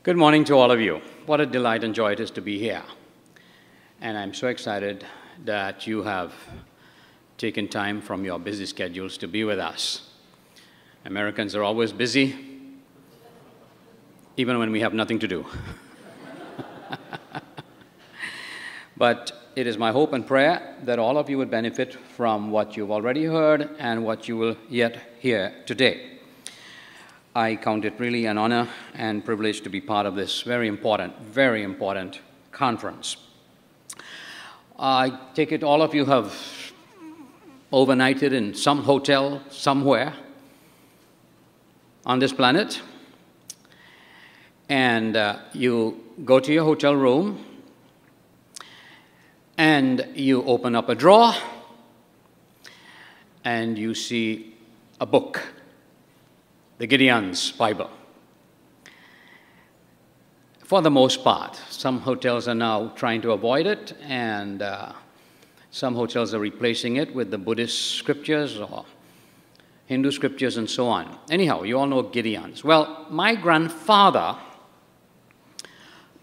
Good morning to all of you. What a delight and joy it is to be here. And I'm so excited that you have taken time from your busy schedules to be with us. Americans are always busy, even when we have nothing to do. But it is my hope and prayer that all of you would benefit from what you've already heard and what you will yet hear today. I count it really an honor and privilege to be part of this very important conference. I take it all of you have overnighted in some hotel somewhere on this planet, and you go to your hotel room and you open up a drawer and you see a book, the Gideon's Bible. For the most part, some hotels are now trying to avoid it, and some hotels are replacing it with the Buddhist scriptures or Hindu scriptures and so on. Anyhow, you all know Gideon's. Well, my grandfather,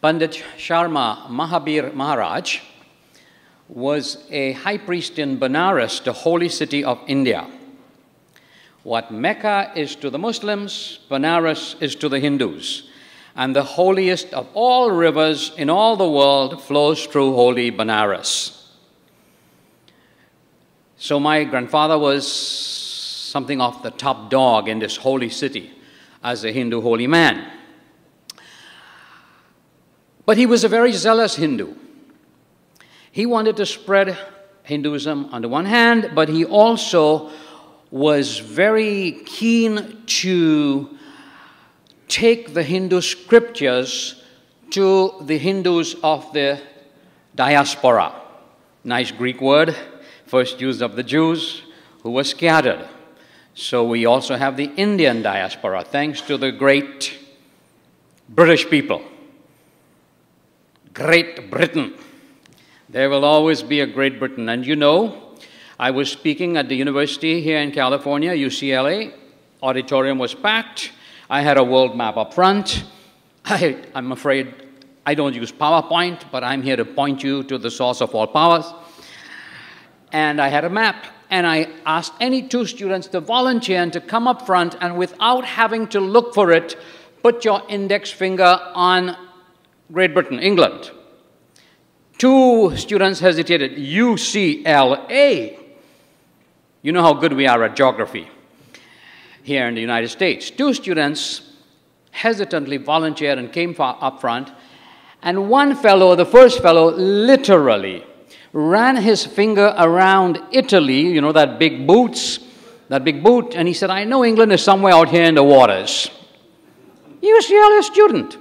Pandit Rabi Maharaj, was a high priest in Benares, the holy city of India. What Mecca is to the Muslims, Benares is to the Hindus. And the holiest of all rivers in all the world flows through holy Benares. So my grandfather was something of the top dog in this holy city as a Hindu holy man. But he was a very zealous Hindu. He wanted to spread Hinduism on the one hand, but he also was very keen to take the Hindu scriptures to the Hindus of the diaspora. Nice Greek word, first used of the Jews who were scattered. So we also have the Indian diaspora, thanks to the great British people. Great Britain. There will always be a Great Britain. And you know, I was speaking at the university here in California, UCLA. Auditorium was packed. I had a world map up front. I'm afraid I don't use PowerPoint, but I'm here to point you to the source of all powers. And I had a map, and I asked any two students to volunteer and to come up front, and without having to look for it, put your index finger on Great Britain, England. Two students hesitated. UCLA. You know how good we are at geography here in the United States. Two students hesitantly volunteered and came up front, and one fellow, the first fellow, literally ran his finger around Italy, you know, that big boot, and he said, I know England is somewhere out here in the waters. UCLA student.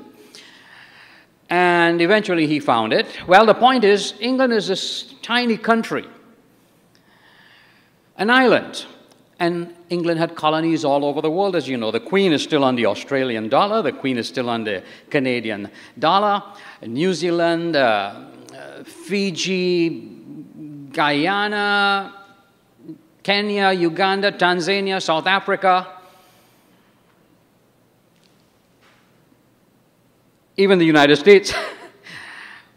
And eventually he found it. Well, the point is, England is this tiny country, an island. And England had colonies all over the world, as you know. The Queen is still on the Australian dollar. The Queen is still on the Canadian dollar. New Zealand, Fiji, Guyana, Kenya, Uganda, Tanzania, South Africa. Even the United States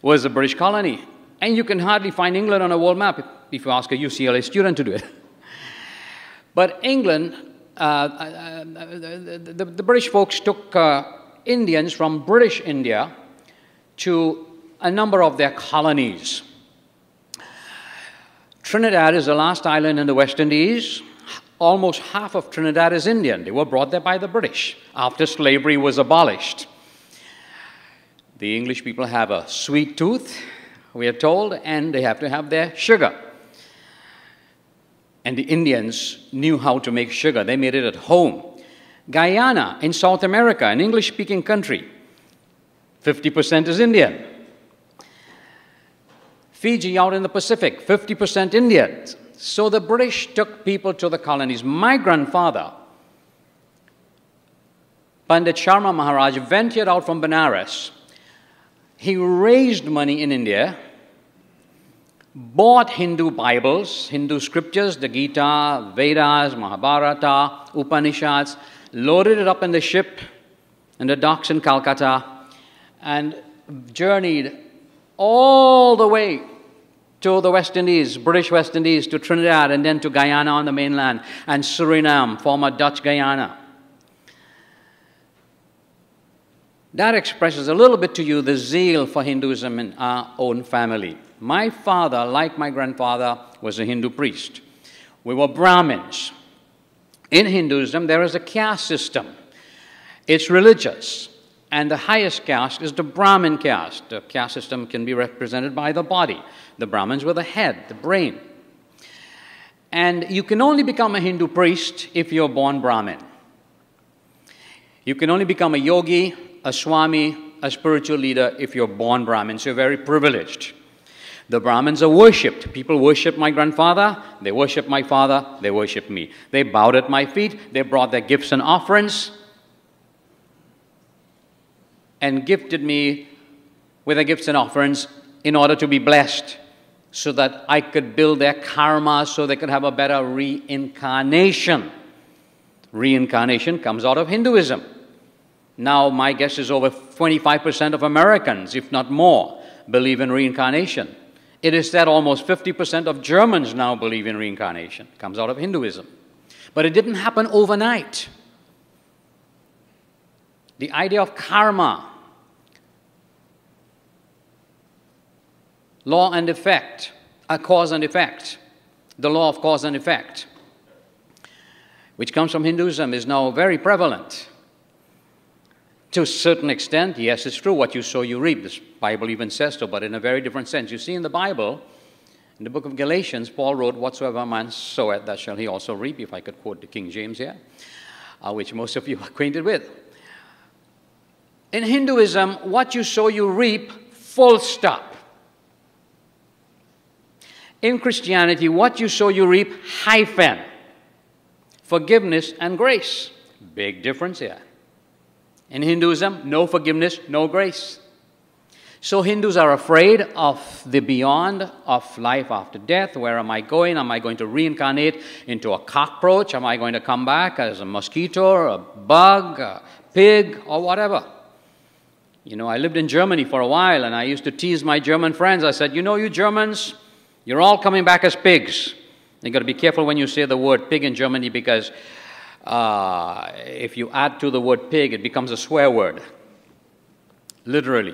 was a British colony. And you can hardly find England on a world map if you ask a UCLA student to do it. But England, the British folks took Indians from British India to a number of their colonies. Trinidad is the last island in the West Indies. Almost half of Trinidad is Indian. They were brought there by the British after slavery was abolished. The English people have a sweet tooth, we are told, and they have to have their sugar. And the Indians knew how to make sugar. They made it at home. Guyana in South America, an English-speaking country, 50% is Indian. Fiji out in the Pacific, 50% Indian. So the British took people to the colonies. My grandfather, Pandit Rabi Maharaj, ventured out from Benares. He raised money in India, bought Hindu Bibles, Hindu scriptures, the Gita, Vedas, Mahabharata, Upanishads, loaded it up in the ship in the docks in Calcutta, and journeyed all the way to the West Indies, British West Indies, to Trinidad, and then to Guyana on the mainland, and Suriname, former Dutch Guyana. That expresses a little bit to you the zeal for Hinduism in our own family. My father, like my grandfather, was a Hindu priest. We were Brahmins. In Hinduism, there is a caste system. It's religious, and the highest caste is the Brahmin caste. The caste system can be represented by the body. The Brahmins were the head, the brain. And you can only become a Hindu priest if you're born Brahmin. You can only become a yogi, a swami, a spiritual leader if you're born Brahmin. So you're very privileged. The Brahmins are worshipped. People worship my grandfather, they worship my father, they worship me. They bowed at my feet, they brought their gifts and offerings, and gifted me with their gifts and offerings in order to be blessed, so that I could build their karma so they could have a better reincarnation. Reincarnation comes out of Hinduism. Now, my guess is over 25% of Americans, if not more, believe in reincarnation. It is that almost 50% of Germans now believe in reincarnation. It comes out of Hinduism. But it didn't happen overnight. The idea of karma, law and effect, a cause and effect, the law of cause and effect, which comes from Hinduism, is now very prevalent. To a certain extent, yes, it's true, what you sow, you reap. This Bible even says so, but in a very different sense. You see, in the Bible, in the book of Galatians, Paul wrote, "Whatsoever a man soweth, that shall he also reap," if I could quote the King James here, which most of you are acquainted with. In Hinduism, what you sow, you reap, full stop. In Christianity, what you sow, you reap, hyphen. Forgiveness and grace. Big difference here. In Hinduism, no forgiveness, no grace. So Hindus are afraid of the beyond, of life after death. Where am I going? Am I going to reincarnate into a cockroach? Am I going to come back as a mosquito, or a bug, a pig, or whatever? You know, I lived in Germany for a while, and I used to tease my German friends. I said, you know, you Germans, you're all coming back as pigs. You've got to be careful when you say the word pig in Germany, because if you add to the word pig, it becomes a swear word, literally.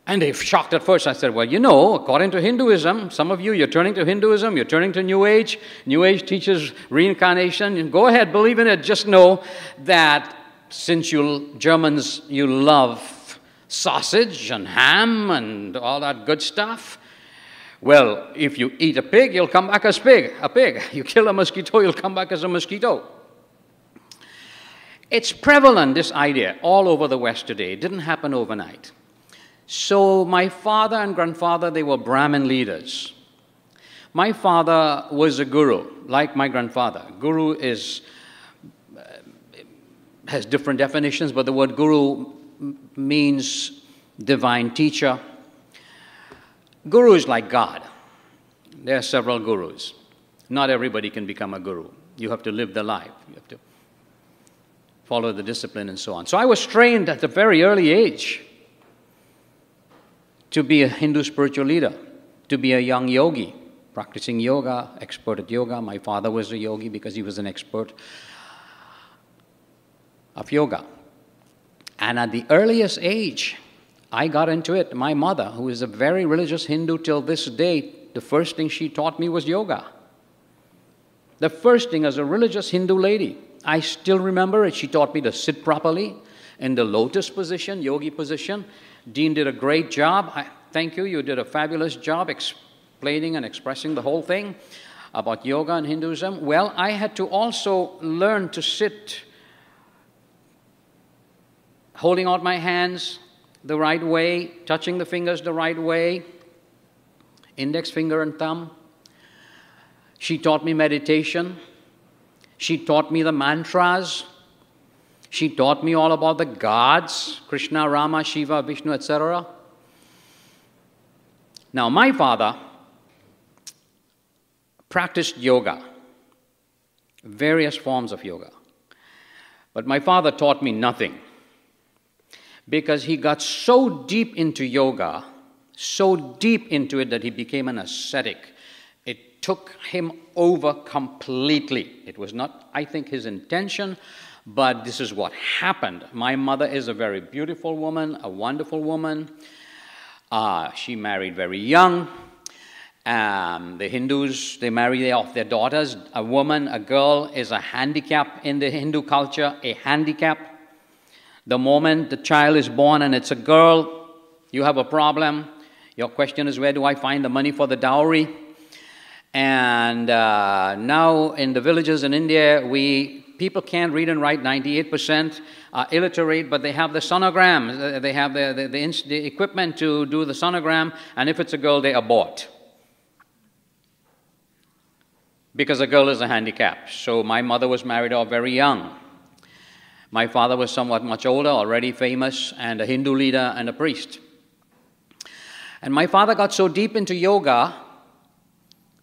And they were shocked at first. I said, well, you know, according to Hinduism, some of you, you're turning to Hinduism, you're turning to New Age. New Age teaches reincarnation. And go ahead, believe in it. Just know that since you Germans, you love sausage and ham and all that good stuff, well, if you eat a pig, you'll come back as a pig. You kill a mosquito, you'll come back as a mosquito. It's prevalent, this idea, all over the West today. It didn't happen overnight. So my father and grandfather, they were Brahmin leaders. My father was a guru, like my grandfather. Guru has different definitions, but the word guru means divine teacher. Guru is like God. There are several gurus. Not everybody can become a guru. You have to live the life. You have to follow the discipline and so on. So I was trained at a very early age to be a Hindu spiritual leader, to be a young yogi, practicing yoga, expert at yoga. My father was a yogi because he was an expert of yoga. And at the earliest age, I got into it. My mother, who is a very religious Hindu till this day, the first thing she taught me was yoga. The first thing, as a religious Hindu lady, I still remember it. She taught me to sit properly in the lotus position, yogi position. Dean did a great job. Thank you. You did a fabulous job explaining and expressing the whole thing about yoga and Hinduism. Well, I had to also learn to sit holding out my hands the right way, touching the fingers the right way, index finger and thumb. She taught me meditation. She taught me the mantras. She taught me all about the gods, Krishna, Rama, Shiva, Vishnu, etc. Now, my father practiced yoga, various forms of yoga. But my father taught me nothing. because he got so deep into yoga, so deep into it that he became an ascetic. It took him over completely. It was not, I think, his intention, but this is what happened. My mother is a very beautiful woman, a wonderful woman. She married very young. The Hindus, they marry off their daughters. A woman, a girl, is a handicap in the Hindu culture, a handicap. The moment the child is born and it's a girl, you have a problem. Your question is, where do I find the money for the dowry? And now in the villages in India, people can't read and write. 98% are illiterate, but they have the sonogram. They have the equipment to do the sonogram, and if it's a girl, they abort. Because a girl is a handicap. So my mother was married off very young. My father was somewhat much older, already famous, and a Hindu leader and a priest. And my father got so deep into yoga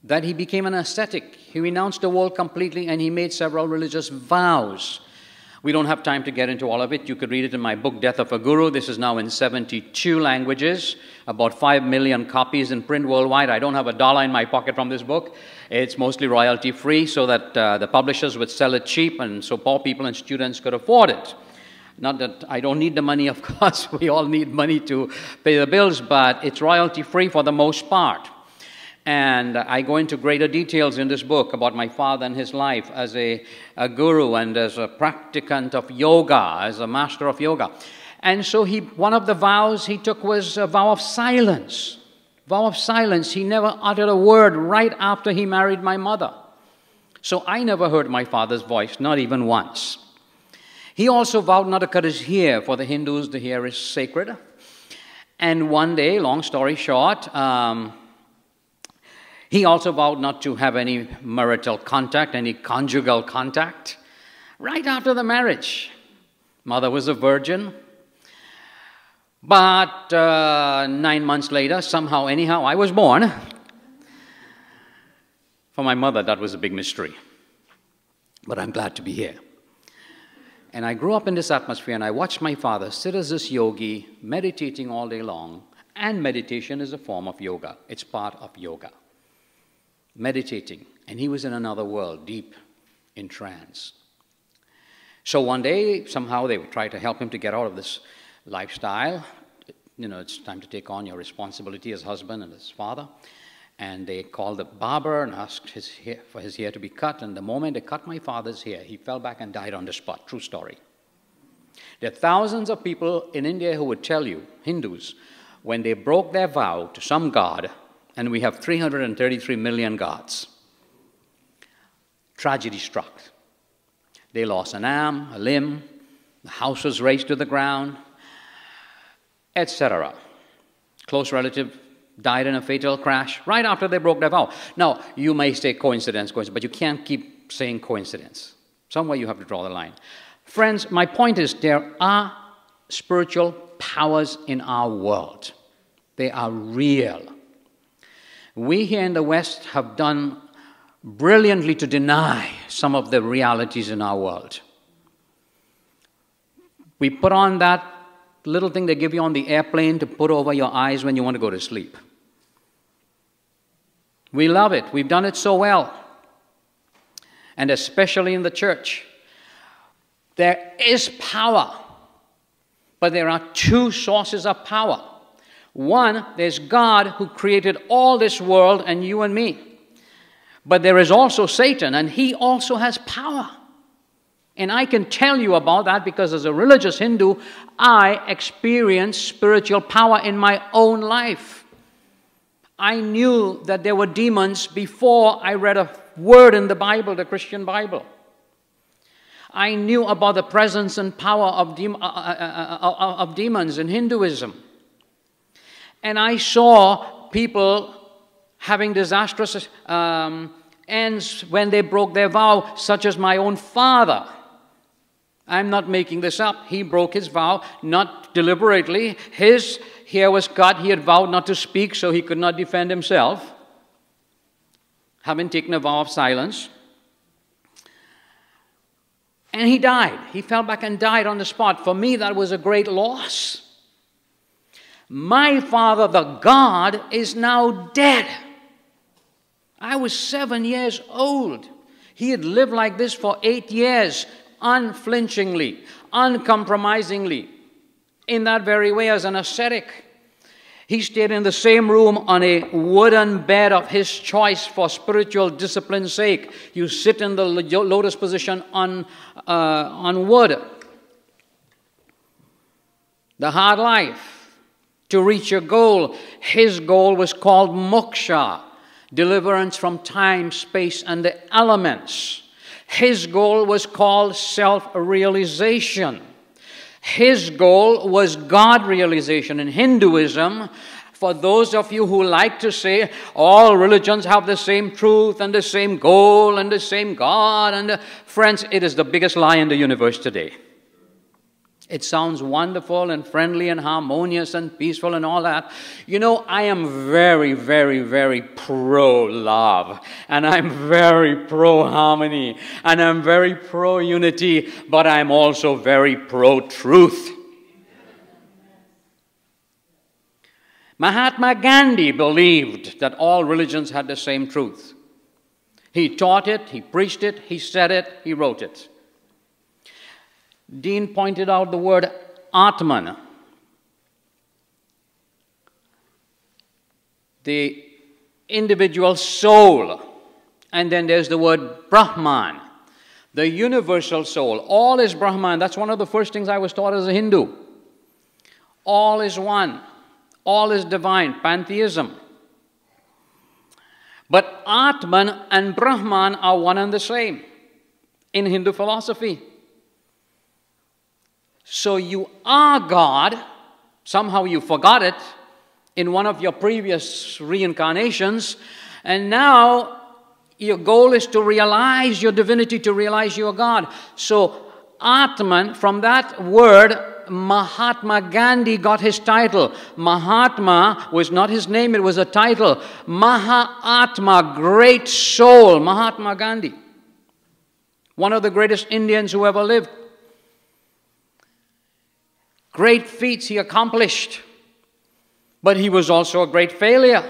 that he became an ascetic. He renounced the world completely, and he made several religious vows. We don't have time to get into all of it. You could read it in my book, Death of a Guru. This is now in 72 languages, about 5 million copies in print worldwide. I don't have $1 in my pocket from this book. It's mostly royalty-free so that the publishers would sell it cheap, and so poor people and students could afford it. Not that I don't need the money, of course. We all need money to pay the bills, but it's royalty-free for the most part. And I go into greater details in this book about my father and his life as a guru and as a practicant of yoga, as a master of yoga. And so one of the vows he took was a vow of silence. Vow of silence. He never uttered a word right after he married my mother. So I never heard my father's voice, not even once. He also vowed not to cut his hair. For the Hindus, the hair is sacred. And one day, long story short, he also vowed not to have any marital contact, any conjugal contact, right after the marriage. Mother was a virgin. But 9 months later, somehow, anyhow, I was born. For my mother, that was a big mystery. But I'm glad to be here. And I grew up in this atmosphere, and I watched my father sit as this yogi, meditating all day long. And meditation is a form of yoga. It's part of yoga. Meditating. And he was in another world, deep in trance. So one day, somehow, they would try to help him to get out of this lifestyle. You know, it's time to take on your responsibility as husband and as father. And they called the barber and asked for his hair to be cut. And the moment they cut my father's hair, he fell back and died on the spot. True story. There are thousands of people in India who would tell you, Hindus, when they broke their vow to some god, and we have 333 million gods, tragedy struck. They lost an arm, a limb, the house was razed to the ground, etc. Close relative died in a fatal crash right after they broke their vow. Now, you may say coincidence, but you can't keep saying coincidence. Somewhere you have to draw the line. Friends, my point is there are spiritual powers in our world. They are real. We here in the West have done brilliantly to deny some of the realities in our world. We put on that little thing they give you on the airplane to put over your eyes when you want to go to sleep. We love it. We've done it so well. And especially in the church. There is power. But there are two sources of power. One, there's God who created all this world and you and me. But there is also Satan, and he also has power. And I can tell you about that because as a religious Hindu, I experienced spiritual power in my own life. I knew that there were demons before I read a word in the Bible, the Christian Bible. I knew about the presence and power of demons in Hinduism. And I saw people having disastrous ends when they broke their vow, such as my own father. I'm not making this up. He broke his vow, not deliberately. His hair was cut. He had vowed not to speak, so he could not defend himself, having taken a vow of silence. And he died. He fell back and died on the spot. For me, that was a great loss. My father, the God, is now dead. I was 7 years old. He had lived like this for 8 years, unflinchingly, uncompromisingly, in that very way as an ascetic. He stayed in the same room on a wooden bed of his choice for spiritual discipline's sake. You sit in the lotus position on wood. The hard life to reach your goal. His goal was called moksha, deliverance from time, space, and the elements. His goal was called self-realization. His goal was God realization. In Hinduism, for those of you who like to say all religions have the same truth and the same goal and the same God, and friends, it is the biggest lie in the universe today. It sounds wonderful and friendly and harmonious and peaceful and all that. You know, I am very, very, very pro-love. And I'm very pro-harmony. And I'm very pro-unity. But I'm also very pro-truth. Mahatma Gandhi believed that all religions had the same truth. He taught it, he preached it, he said it, he wrote it. Dean pointed out the word Atman. The individual soul. And then there's the word Brahman, the universal soul. All is Brahman. That's one of the first things I was taught as a Hindu. All is one. All is divine. Pantheism. But Atman and Brahman are one and the same in Hindu philosophy. So you are God, somehow you forgot it in one of your previous reincarnations, and now your goal is to realize your divinity, to realize you are God. So Atman, from that word, Mahatma Gandhi got his title. Mahatma was not his name, it was a title. Mahatma, great soul, Mahatma Gandhi. One of the greatest Indians who ever lived. Great feats he accomplished, but he was also a great failure.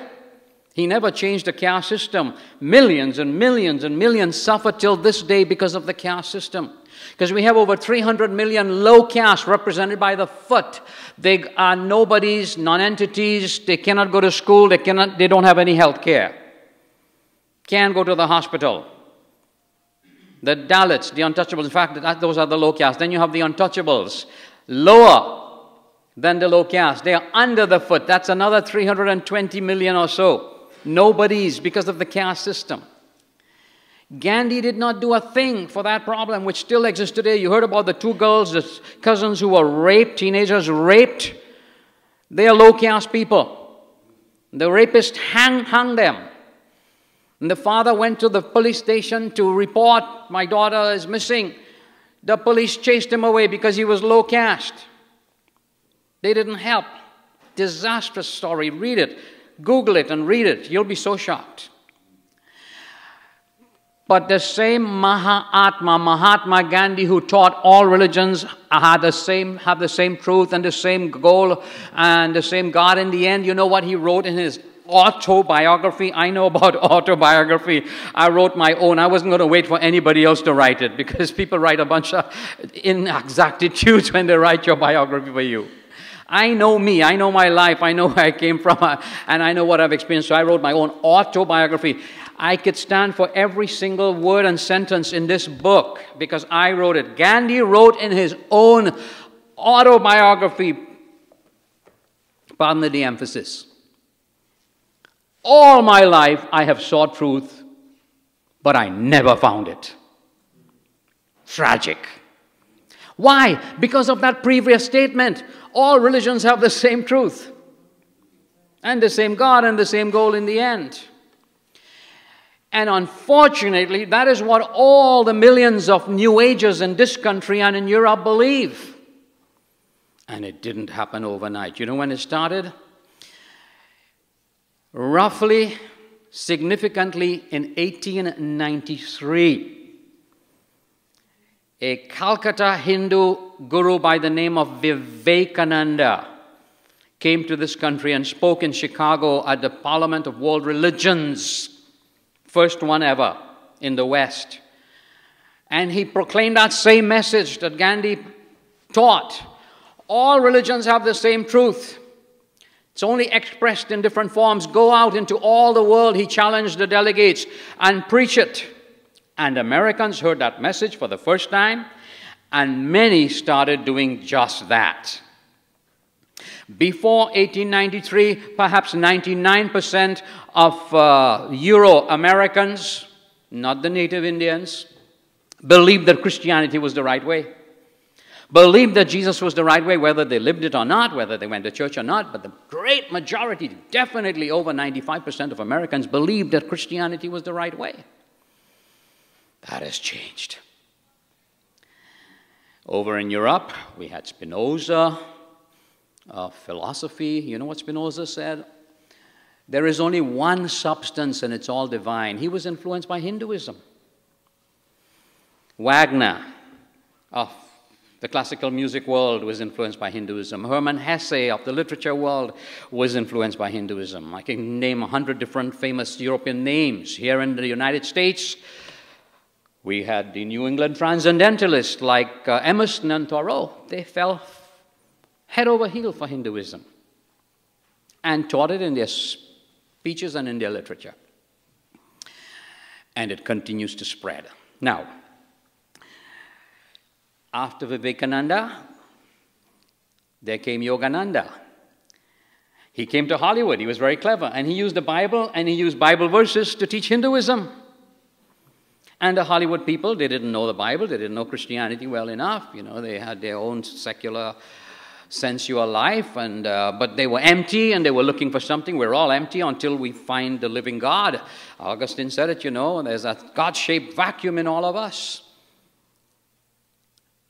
He never changed the caste system. Millions and millions and millions suffer till this day because of the caste system. Because we have over 300 million low caste represented by the foot. They are nobodies, non-entities. They cannot go to school. They don't have any health care. Can't go to the hospital. The Dalits, the untouchables. In fact, those are the low caste. Then you have the untouchables. Lower than the low caste. They are under the foot. That's another 320 million or so. Nobodies because of the caste system. Gandhi did not do a thing for that problem, which still exists today. You heard about the two girls, the cousins who were raped, teenagers raped. They are low caste people. The rapist hung them. And the father went to the police station to report, my daughter is missing. The police chased him away because he was low caste. They didn't help. Disastrous story. Read it. Google it and read it. You'll be so shocked. But the same Mahatma Gandhi, who taught all religions have the same truth and the same goal and the same God in the end. You know what he wrote in his autobiography? I know about autobiography. I wrote my own. I wasn't going to wait for anybody else to write it because people write a bunch of inexactitudes when they write your biography for you. I know me. I know my life. I know where I came from and I know what I've experienced. So I wrote my own autobiography. I could stand for every single word and sentence in this book because I wrote it. Gandhi wrote in his own autobiography, pardon the emphasis, all my life I have sought truth, but I never found it. Tragic. Why? Because of that previous statement. All religions have the same truth and the same God and the same goal in the end. And unfortunately, that is what all the millions of New Agers in this country and in Europe believe. And it didn't happen overnight. You know when it started? Roughly, significantly in 1893. a Calcutta Hindu guru by the name of Vivekananda came to this country and spoke in Chicago at the Parliament of World Religions, first one ever in the West. And he proclaimed that same message that Gandhi taught. All religions have the same truth. It's only expressed in different forms. Go out into all the world, he challenged the delegates, and preach it. And Americans heard that message for the first time, and many started doing just that. Before 1893, perhaps 99% of Euro-Americans, not the native Indians, believed that Christianity was the right way. Believed that Jesus was the right way, whether they lived it or not, whether they went to church or not. But the great majority, definitely over 95% of Americans, believed that Christianity was the right way. That has changed. Over in Europe, we had Spinoza, philosophy. You know what Spinoza said? There is only one substance and it's all divine. He was influenced by Hinduism. Wagner, of the classical music world, was influenced by Hinduism. Hermann Hesse of the literature world was influenced by Hinduism. I can name 100 different famous European names. Here in the United States, we had the New England transcendentalists like Emerson and Thoreau. They fell head over heels for Hinduism and taught it in their speeches and in their literature. And it continues to spread. Now, after Vivekananda, there came Yogananda. He came to Hollywood. He was very clever. And he used the Bible, and he used Bible verses to teach Hinduism. And the Hollywood people, they didn't know the Bible. They didn't know Christianity well enough. You know, they had their own secular, sensual life. But they were empty, and they were looking for something. We're all empty until we find the living God. Augustine said it, you know. There's a God-shaped vacuum in all of us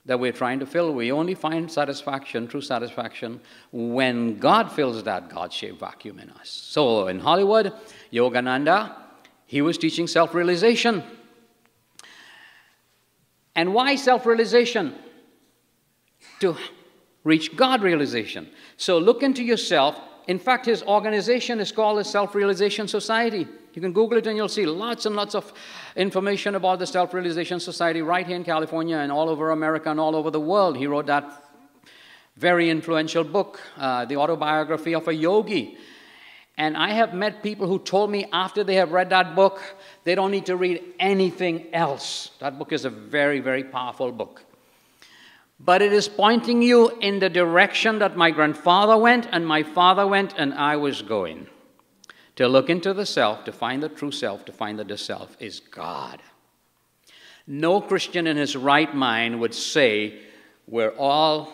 that we're trying to fill. We only find satisfaction, true satisfaction, when God fills that God-shaped vacuum in us. So in Hollywood, Yogananda, he was teaching self-realization. And why self-realization? To reach God-realization. So look into yourself. In fact, his organization is called the Self-Realization Society. You can Google it and you'll see lots and lots of information about the Self-Realization Society right here in California and all over America and all over the world. He wrote that very influential book, The Autobiography of a Yogi. And I have met people who told me after they have read that book, they don't need to read anything else. That book is a very, very powerful book. But it is pointing you in the direction that my grandfather went and my father went and I was going. To look into the self, to find the true self, to find that the self is God. No Christian in his right mind would say, we all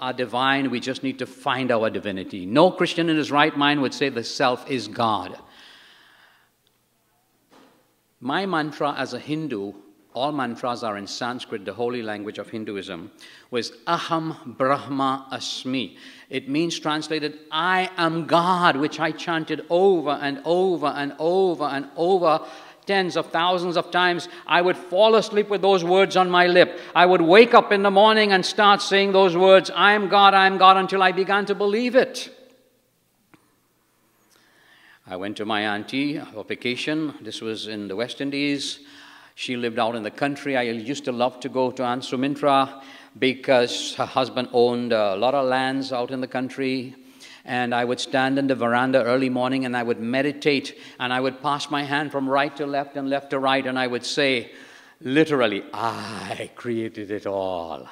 are divine, we just need to find our divinity. No Christian in his right mind would say the self is God. My mantra as a Hindu, all mantras are in Sanskrit, the holy language of Hinduism, was Aham Brahma Asmi. It means, translated, I am God, which I chanted over and over and over and over tens of thousands of times. I would fall asleep with those words on my lip. I would wake up in the morning and start saying those words, I am God, until I began to believe it. I went to my auntie on vacation. This was in the West Indies. She lived out in the country. I used to love to go to Aunt Sumintra because her husband owned a lot of lands out in the country. And I would stand in the veranda early morning and I would meditate and I would pass my hand from right to left and left to right and I would say, literally, I created it all.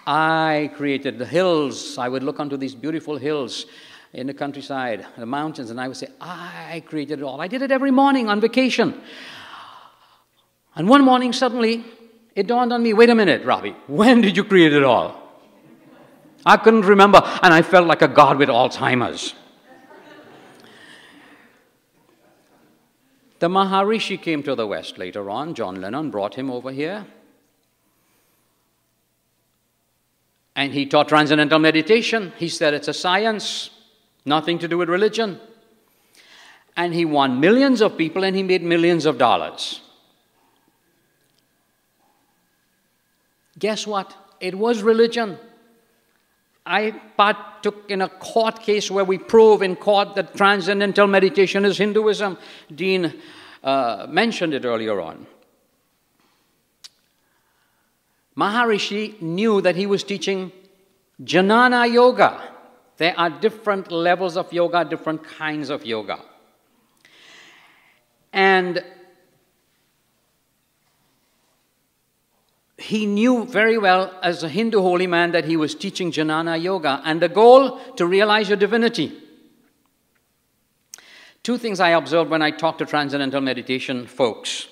I created the hills. I would look onto these beautiful hills in the countryside, the mountains, and I would say, I created it all. I did it every morning on vacation. And one morning, suddenly, it dawned on me, wait a minute, Rabi, when did you create it all? I couldn't remember, and I felt like a god with Alzheimer's. The Maharishi came to the West later on. John Lennon brought him over here. And he taught transcendental meditation. He said it's a science, nothing to do with religion. And he won millions of people and he made millions of dollars. Guess what? It was religion. I partook in a court case where we prove in court that transcendental meditation is Hinduism. Dean mentioned it earlier on. Maharishi knew that he was teaching Jnana Yoga. There are different levels of yoga, different kinds of yoga. And he knew very well as a Hindu holy man that he was teaching Jnana Yoga, and the goal to realize your divinity. Two things I observed when I talked to transcendental meditation folks.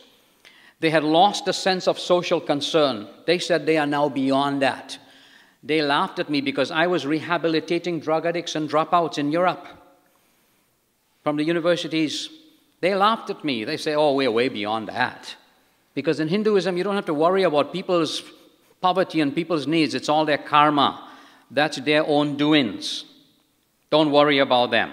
They had lost a sense of social concern. They said they are now beyond that. They laughed at me because I was rehabilitating drug addicts and dropouts in Europe from the universities. They laughed at me. They say, oh, we're way beyond that. Because in Hinduism, you don't have to worry about people's poverty and people's needs. It's all their karma. That's their own doings. Don't worry about them.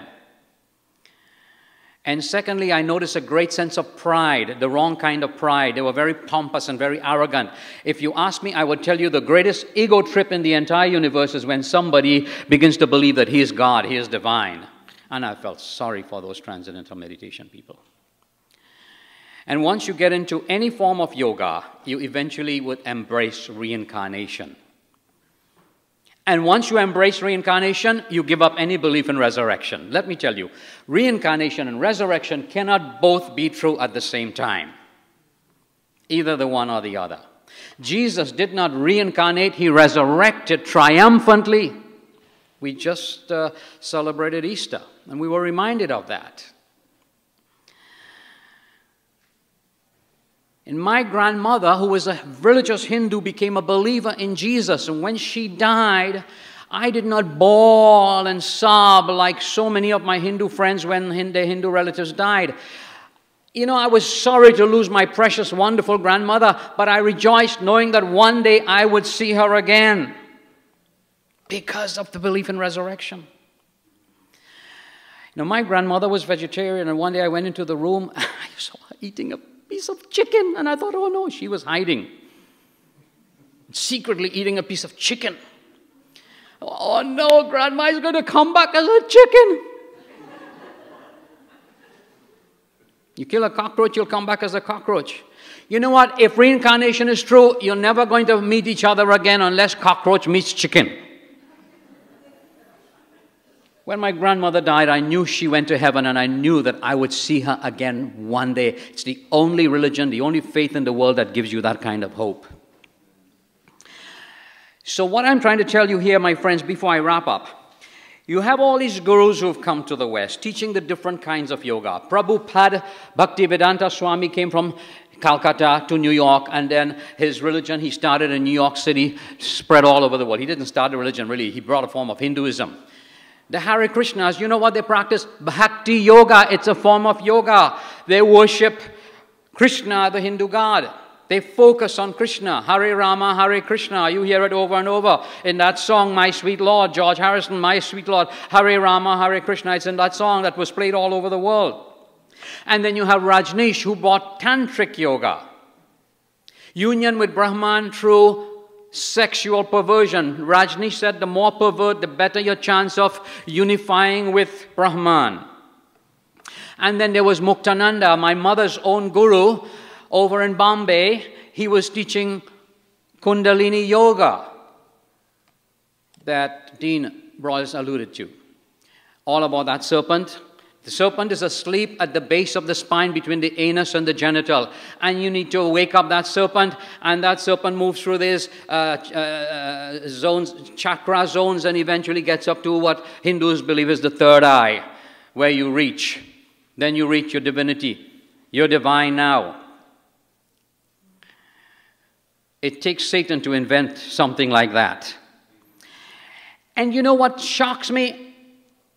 And secondly, I noticed a great sense of pride, the wrong kind of pride. They were very pompous and very arrogant. If you ask me, I would tell you the greatest ego trip in the entire universe is when somebody begins to believe that he is God, he is divine. And I felt sorry for those transcendental meditation people. And once you get into any form of yoga, you eventually would embrace reincarnation. And once you embrace reincarnation, you give up any belief in resurrection. Let me tell you, reincarnation and resurrection cannot both be true at the same time. Either the one or the other. Jesus did not reincarnate, he resurrected triumphantly. We just celebrated Easter, and we were reminded of that. And my grandmother, who was a religious Hindu, became a believer in Jesus. And when she died, I did not bawl and sob like so many of my Hindu friends when their Hindu relatives died. You know, I was sorry to lose my precious, wonderful grandmother, but I rejoiced knowing that one day I would see her again because of the belief in resurrection. Now, my grandmother was vegetarian, and one day I went into the room, I saw her eating a piece of chicken, and I thought, oh no, she was hiding, secretly eating a piece of chicken. Oh no, Grandma is going to come back as a chicken. You kill a cockroach, you'll come back as a cockroach. You know what? If reincarnation is true, you're never going to meet each other again unless cockroach meets chicken. When my grandmother died, I knew she went to heaven, and I knew that I would see her again one day. It's the only religion, the only faith in the world that gives you that kind of hope. So what I'm trying to tell you here, my friends, before I wrap up, you have all these gurus who have come to the West, teaching the different kinds of yoga. Prabhupada Bhaktivedanta Swami came from Calcutta to New York, and then his religion, he started in New York City, spread all over the world. He didn't start a religion, really. He brought a form of Hinduism. The Hare Krishnas, you know what they practice? Bhakti Yoga. It's a form of yoga. They worship Krishna, the Hindu god. They focus on Krishna. Hare Rama, Hare Krishna. You hear it over and over. In that song, My Sweet Lord, George Harrison, My Sweet Lord, Hare Rama, Hare Krishna. It's in that song that was played all over the world. And then you have Rajneesh, who brought Tantric Yoga. Union with Brahman through sexual perversion. Rajneesh said the more pervert, the better your chance of unifying with Brahman. And then there was Muktananda, my mother's own guru, over in Bombay. He was teaching Kundalini Yoga that Dean Broyles alluded to. All about that serpent. The serpent is asleep at the base of the spine between the anus and the genital. And you need to wake up that serpent, and that serpent moves through these zones, chakra zones, and eventually gets up to what Hindus believe is the third eye, where you reach. Then you reach your divinity. You're divine now. It takes Satan to invent something like that. And you know what shocks me?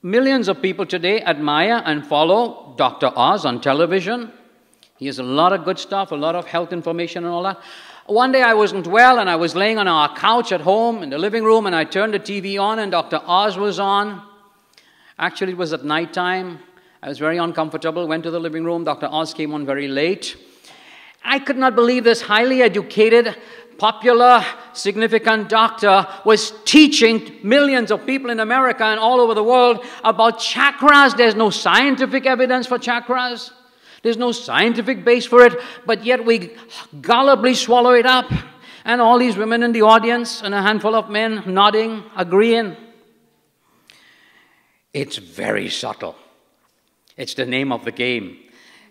Millions of people today admire and follow Dr. Oz on television. He has a lot of good stuff, a lot of health information and all that. One day I wasn't well, and I was laying on our couch at home in the living room, and I turned the TV on, and Dr. Oz was on. Actually, it was at night time. I was very uncomfortable, went to the living room. Dr. Oz came on very late. I could not believe this highly educated popular, significant doctor, was teaching millions of people in America and all over the world about chakras. There's no scientific evidence for chakras. There's no scientific base for it, but yet we gullibly swallow it up. And all these women in the audience and a handful of men nodding, agreeing. It's very subtle. It's the name of the game.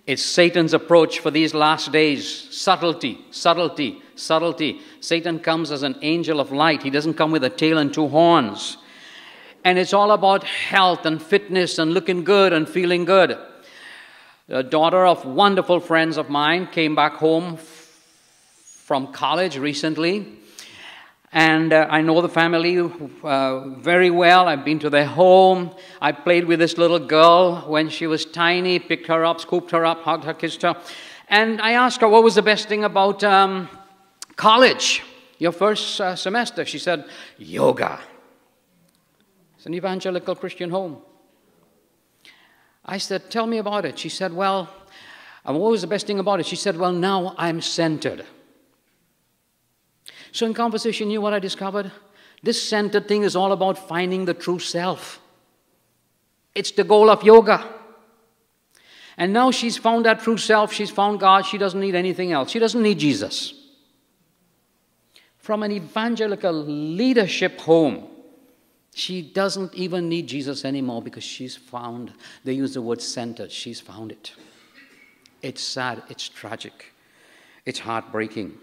It's Satan's approach for these last days. Subtlety, subtlety, subtlety. Satan comes as an angel of light. He doesn't come with a tail and two horns. And it's all about health and fitness and looking good and feeling good. A daughter of wonderful friends of mine came back home from college recently. And I know the family very well. I've been to their home. I played with this little girl when she was tiny, picked her up, scooped her up, hugged her, kissed her. And I asked her, what was the best thing about college, your first semester? She said, yoga. It's an evangelical Christian home. I said, tell me about it. She said, well, what was the best thing about it? She said, well, now I'm centered. So in conversation, you know what I discovered? This centered thing is all about finding the true self. It's the goal of yoga. And now she's found that true self. She's found God. She doesn't need anything else. She doesn't need Jesus. From an evangelical leadership home, she doesn't even need Jesus anymore because she's found, they use the word centered, she's found it. It's sad, it's tragic, it's heartbreaking.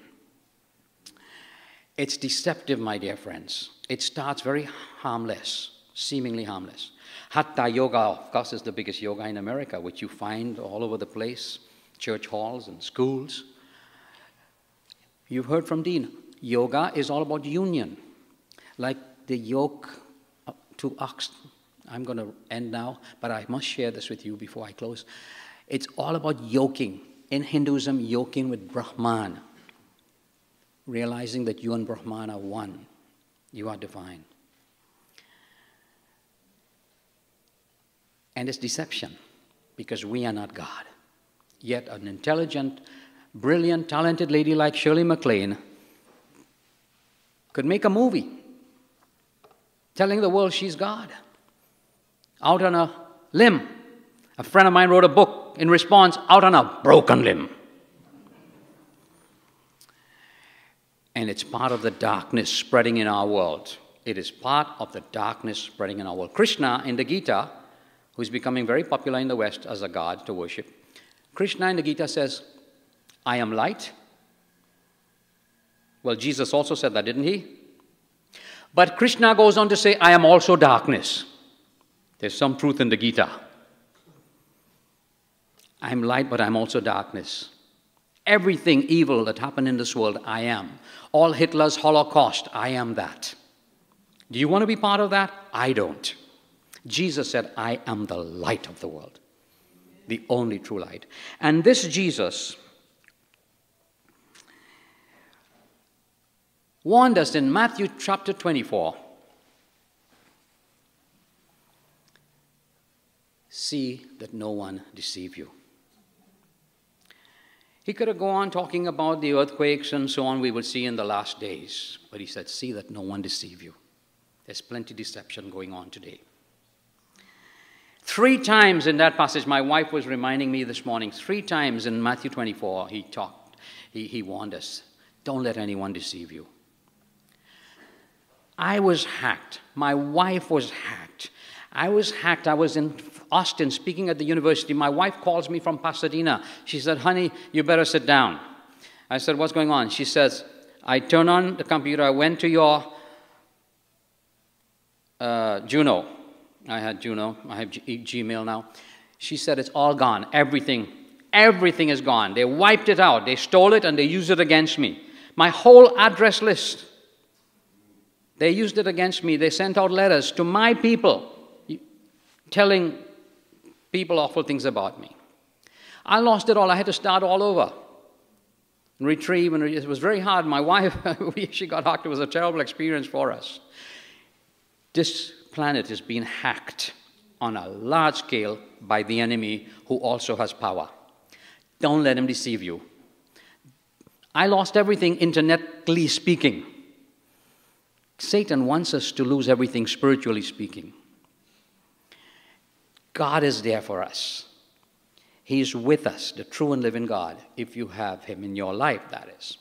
It's deceptive, my dear friends. It starts very harmless, seemingly harmless. Hatha yoga, of course, is the biggest yoga in America, which you find all over the place, church halls and schools. You've heard from Dean. Yoga is all about union, like the yoke to ox. I'm going to end now, but I must share this with you before I close. It's all about yoking. In Hinduism, yoking with Brahman. Realizing that you and Brahman are one. You are divine. And it's deception, because we are not God. Yet an intelligent, brilliant, talented lady like Shirley MacLaine could make a movie telling the world she's God. Out on a limb. A friend of mine wrote a book in response, out on a broken limb. And it's part of the darkness spreading in our world. It is part of the darkness spreading in our world. Krishna in the Gita, who's becoming very popular in the West as a god to worship, Krishna in the Gita says, I am light. Well, Jesus also said that, didn't he? But Krishna goes on to say, I am also darkness. There's some truth in the Gita. I'm light, but I'm also darkness. Everything evil that happened in this world, I am. All Hitler's Holocaust, I am that. Do you want to be part of that? I don't. Jesus said, I am the light of the world. The only true light. And this Jesus warned us in Matthew chapter 24. See that no one deceive you. He could have gone on talking about the earthquakes and so on we will see in the last days. But he said, see that no one deceive you. There's plenty of deception going on today. 3 times in that passage, my wife was reminding me this morning, 3 times in Matthew 24, he warned us, don't let anyone deceive you. I was hacked. My wife was hacked. I was hacked. I was in Austin speaking at the university. My wife calls me from Pasadena. She said, honey, you better sit down. I said, what's going on? She says, I turned on the computer. I went to your Juno. I had Juno. I have Gmail now. She said, it's all gone. Everything is gone. They wiped it out. They stole it and they used it against me. My whole address list. They used it against me. They sent out letters to my people telling people awful things about me. I lost it all. I had to start all over. Retrieve, and it was very hard. My wife, she got hacked. It was a terrible experience for us. This planet is being hacked on a large scale by the enemy who also has power. Don't let him deceive you. I lost everything internetally speaking. Satan wants us to lose everything spiritually speaking. God is there for us. He's with us, the true and living God, if you have him in your life, that is.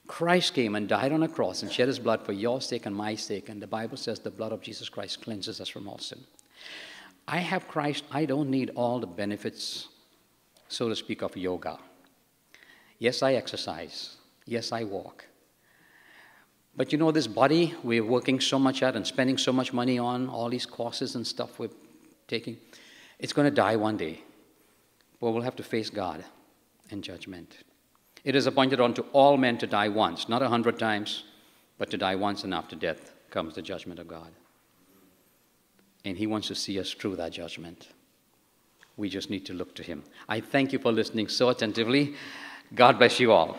Christ came and died on a cross and shed his blood for your sake and my sake. And the Bible says the blood of Jesus Christ cleanses us from all sin. I have Christ. I don't need all the benefits, so to speak, of yoga. Yes, I exercise. Yes, I walk. But you know, this body we're working so much at and spending so much money on, all these courses and stuff we're taking, it's going to die one day. But we'll have to face God in judgment. It is appointed unto all men to die once, not 100 times, but to die once, and after death comes the judgment of God. And he wants to see us through that judgment. We just need to look to him. I thank you for listening so attentively. God bless you all.